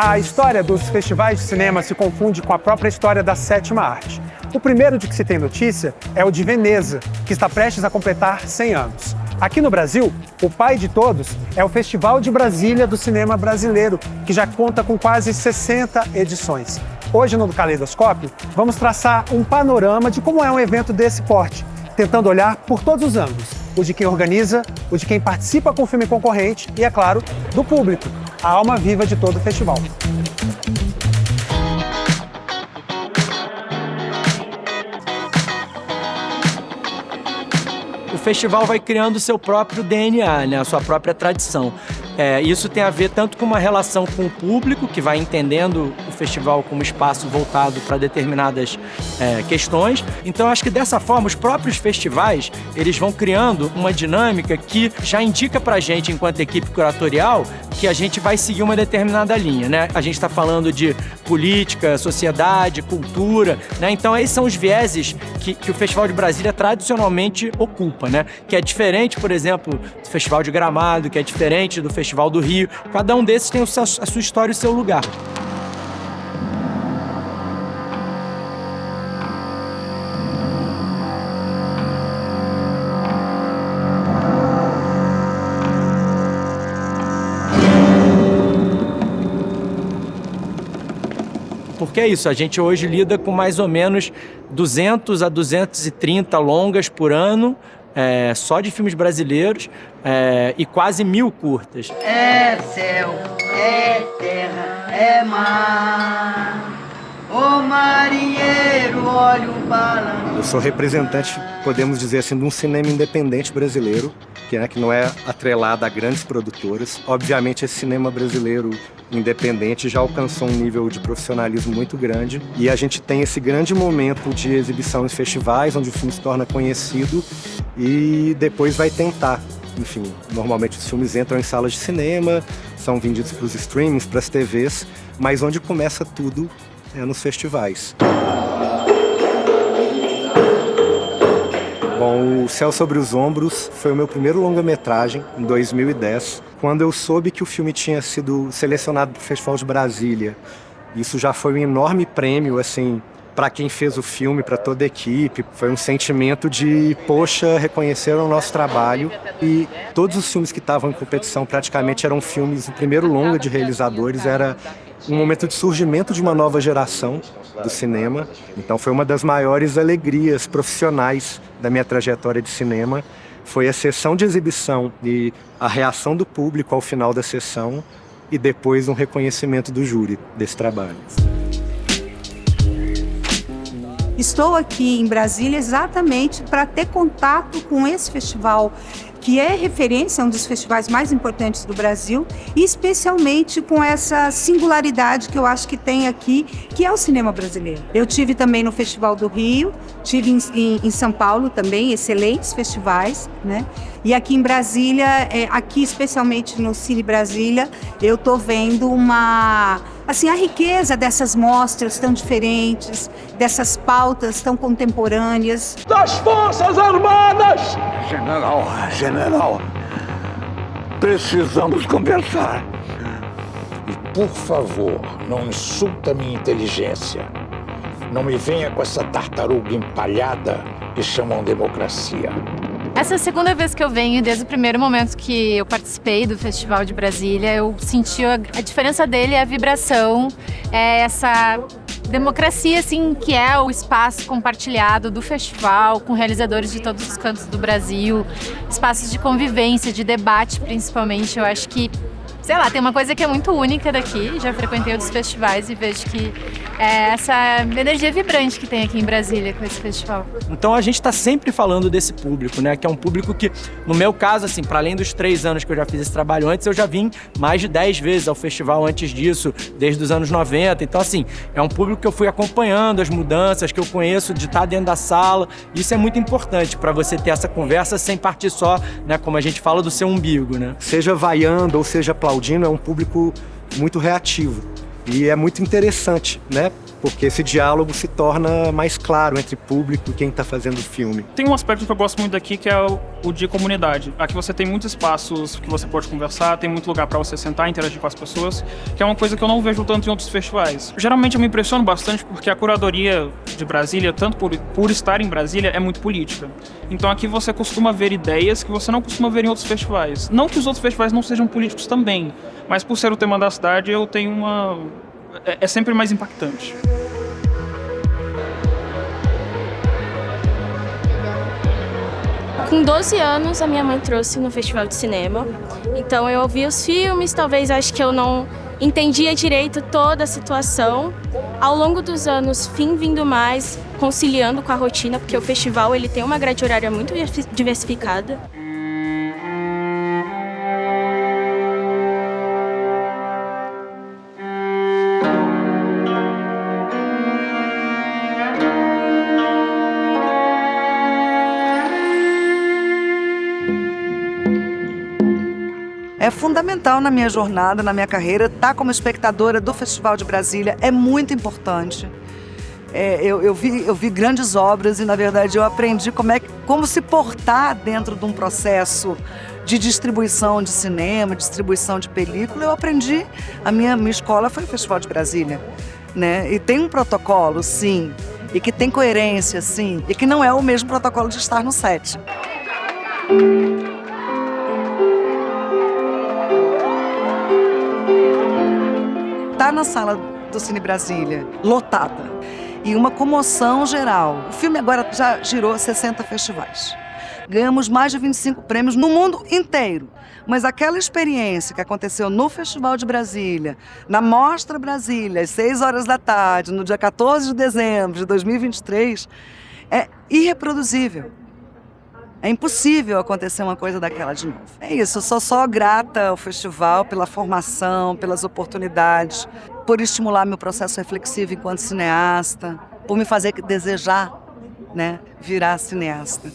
A história dos festivais de cinema se confunde com a própria história da sétima arte. O primeiro de que se tem notícia é o de Veneza, que está prestes a completar 100 anos. Aqui no Brasil, o pai de todos é o Festival de Brasília do Cinema Brasileiro, que já conta com quase 60 edições. Hoje no Caleidoscópio, vamos traçar um panorama de como é um evento desse porte, tentando olhar por todos os ângulos, o de quem organiza, o de quem participa com o filme concorrente e, é claro, do público, a alma viva de todo o festival. O festival vai criando o seu próprio DNA, né? A sua própria tradição. Isso tem a ver tanto com uma relação com o público, que vai entendendo o festival como espaço voltado para determinadas questões. Então, acho que dessa forma, os próprios festivais, eles vão criando uma dinâmica que já indica para a gente, enquanto equipe curatorial, que a gente vai seguir uma determinada linha, né? A gente está falando de política, sociedade, cultura, né? Então, esses são os vieses que o Festival de Brasília tradicionalmente ocupa, né? Que é diferente, por exemplo, do Festival de Gramado, que é diferente do Festival do Rio. Cada um desses tem a sua história e o seu lugar. Porque é isso, a gente hoje lida com mais ou menos 200 a 230 longas por ano, só de filmes brasileiros, e quase 1000 curtas. É céu, é terra, é mar, ô marinheiro, olha o balanço. Eu sou representante, podemos dizer assim, de um cinema independente brasileiro, que não é atrelado a grandes produtoras. Obviamente, esse cinema brasileiro independente já alcançou um nível de profissionalismo muito grande e a gente tem esse grande momento de exibição em festivais, onde o filme se torna conhecido e depois vai tentar. Enfim, normalmente os filmes entram em salas de cinema, são vendidos para os streamings, para as TVs, mas onde começa tudo é nos festivais. Bom, O Céu Sobre os Ombros foi o meu primeiro longa-metragem, em 2010, quando eu soube que o filme tinha sido selecionado para o Festival de Brasília. Isso já foi um enorme prêmio, assim, para quem fez o filme, para toda a equipe. Foi um sentimento de, poxa, reconheceram o nosso trabalho. E todos os filmes que estavam em competição praticamente eram filmes, o primeiro longa de realizadores era um momento de surgimento de uma nova geração do cinema. Então foi uma das maiores alegrias profissionais da minha trajetória de cinema. Foi a sessão de exibição e a reação do público ao final da sessão e depois um reconhecimento do júri desse trabalho. Estou aqui em Brasília exatamente para ter contato com esse festival, que é referência, um dos festivais mais importantes do Brasil, e especialmente com essa singularidade que eu acho que tem aqui, que é o cinema brasileiro. Eu tive também no Festival do Rio, tive em São Paulo também, excelentes festivais, né? E aqui em Brasília, aqui especialmente no Cine Brasília, eu estou vendo a riqueza dessas mostras tão diferentes, dessas pautas tão contemporâneas. Das Forças Armadas! General, precisamos conversar. E, por favor, não insulta minha inteligência. Não me venha com essa tartaruga empalhada que chamam democracia. Essa é a segunda vez que eu venho, desde o primeiro momento que eu participei do Festival de Brasília, eu senti a diferença dele, a vibração, essa democracia, assim, que é o espaço compartilhado do festival, com realizadores de todos os cantos do Brasil, espaços de convivência, de debate, principalmente. Eu acho que, sei lá, tem uma coisa que é muito única daqui, já frequentei outros festivais e vejo que é essa energia vibrante que tem aqui em Brasília com esse festival. Então a gente está sempre falando desse público, né? Que é um público que, no meu caso, assim, para além dos 3 anos que eu já fiz esse trabalho antes, eu já vim mais de 10 vezes ao festival antes disso, desde os anos 90. Então, assim, é um público que eu fui acompanhando as mudanças, que eu conheço de estar dentro da sala. Isso é muito importante para você ter essa conversa sem partir só, né? Como a gente fala, do seu umbigo, né? Seja vaiando ou seja aplaudindo, é um público muito reativo. E é muito interessante, né? porque esse diálogo se torna mais claro entre público e quem está fazendo o filme. Tem um aspecto que eu gosto muito daqui, que é o de comunidade. Aqui você tem muitos espaços que você pode conversar, tem muito lugar para você sentar e interagir com as pessoas, que é uma coisa que eu não vejo tanto em outros festivais. Geralmente eu me impressiono bastante porque a curadoria de Brasília, tanto por estar em Brasília, é muito política. Então aqui você costuma ver ideias que você não costuma ver em outros festivais. Não que os outros festivais não sejam políticos também, mas por ser o tema da cidade, eu tenho uma... É sempre mais impactante. Com 12 anos, a minha mãe trouxe no festival de cinema. Então eu ouvi os filmes, talvez acho que eu não entendia direito toda a situação. Ao longo dos anos, fim vindo mais, conciliando com a rotina, porque o festival ele tem uma grade horária muito diversificada. É fundamental na minha jornada, na minha carreira, estar como espectadora do Festival de Brasília é muito importante. Eu vi grandes obras e, na verdade, eu aprendi como se portar dentro de um processo de distribuição de cinema, distribuição de película. Eu aprendi, a minha escola foi o Festival de Brasília, né? E tem um protocolo, sim, e que tem coerência, sim, e que não é o mesmo protocolo de estar no set. Tá na sala do Cine Brasília, lotada, e uma comoção geral. O filme agora já girou 60 festivais. Ganhamos mais de 25 prêmios no mundo inteiro. Mas aquela experiência que aconteceu no Festival de Brasília, na Mostra Brasília, às 6 horas da tarde, no dia 14 de dezembro de 2023, é irreproduzível. É impossível acontecer uma coisa daquela de novo. É isso, eu sou só grata ao festival pela formação, pelas oportunidades, por estimular meu processo reflexivo enquanto cineasta, por me fazer desejar, né, virar cineasta.